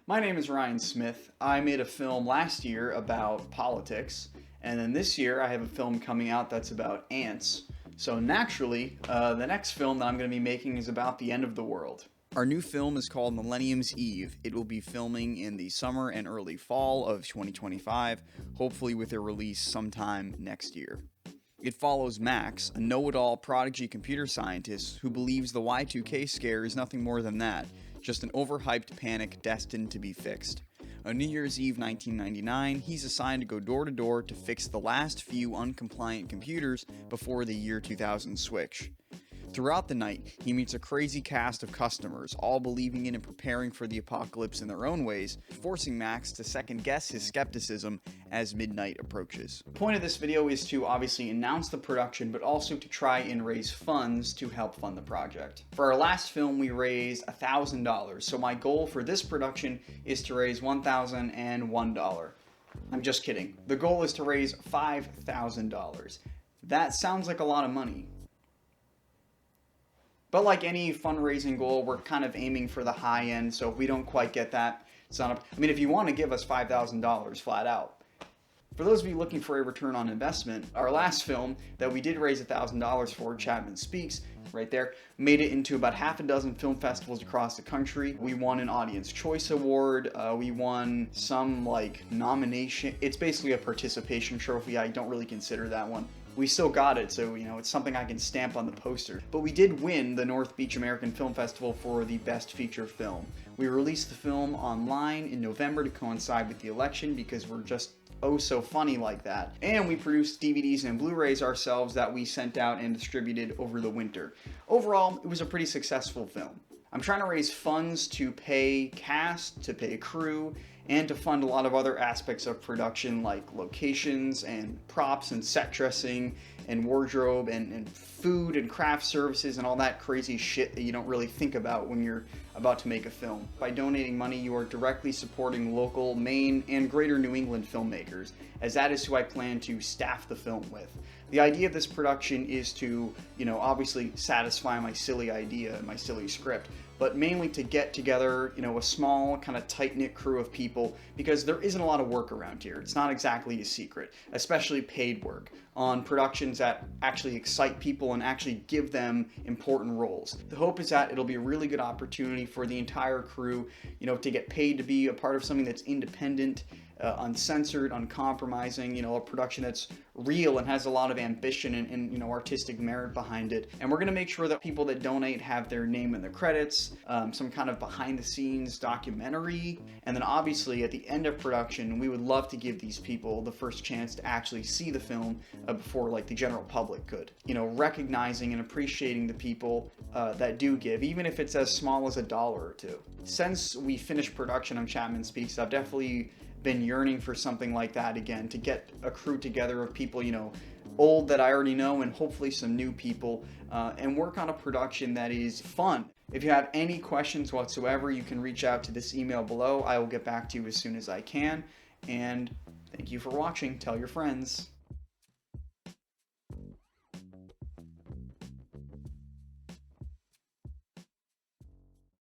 My name is Ryan Smith. I made a film last year about politics, and then this year I have a film coming out that's about ants. So naturally, the next film that I'm going to be making is about the end of the world. Our new film is called MILLENNIUM'S. It will be filming in the summer and early fall of 2025, hopefully with a release sometime next year. It follows Max, a know-it-all prodigy computer scientist who believes the Y2K scare is nothing more than that, just an overhyped panic destined to be fixed. On New Year's Eve 1999, he's assigned to go door to door to fix the last few uncompliant computers before the year 2000 switch. Throughout the night, he meets a crazy cast of customers, all believing in and preparing for the apocalypse in their own ways, forcing Max to second-guess his skepticism as midnight approaches. The point of this video is to obviously announce the production, but also to try and raise funds to help fund the project. For our last film, we raised $1,000, so my goal for this production is to raise $1,001. I'm just kidding. The goal is to raise $5,000. That sounds like a lot of money. But like any fundraising goal, we're kind of aiming for the high end, so if we don't quite get that, it's not I mean, if you want to give us $5,000 flat out. For those of you looking for a return on investment, our last film that we did raise $1,000 for, Chapman Speaks, right there, made it into about half a dozen film festivals across the country. We won an Audience Choice Award, we won some nomination. It's basically a participation trophy. I don't really consider that one. We still got it, so it's something I can stamp on the poster. But we did win the North Beach American Film Festival for the Best Feature Film. We released the film online in November to coincide with the election because we're just oh so funny like that. And we produced DVDs and Blu-rays ourselves that we sent out and distributed over the winter. Overall, it was a pretty successful film. I'm trying to raise funds to pay cast, to pay crew, and to fund a lot of other aspects of production like locations and props and set dressing and wardrobe and food and craft services and all that crazy shit that you don't really think about when you're about to make a film. By donating money, you are directly supporting local Maine and greater New England filmmakers, as that is who I plan to staff the film with. The idea of this production is to, obviously satisfy my silly idea, my silly script, but mainly to get together, a small kind of tight-knit crew of people, because there isn't a lot of work around here. It's not exactly a secret, especially paid work on productions that actually excite people and actually give them important roles. The hope is that it'll be a really good opportunity for the entire crew, to get paid to be a part of something that's independent, uncensored, uncompromising, a production that's real and has a lot of ambition and artistic merit behind it. And we're going to make sure that people that donate have their name in the credits, some kind of behind the scenes documentary, and then obviously at the end of production, we would love to give these people the first chance to actually see the film before the general public could. Recognizing and appreciating the people that do give, even if it's as small as $1 or $2. Since we finished production on Chapman Speaks, I've definitely been yearning for something like that again, to get a crew together of people, old that I already know and hopefully some new people, and work on a production that is fun. If you have any questions whatsoever, you can reach out to this email below. I will get back to you as soon as I can, and thank you for watching. Tell your friends.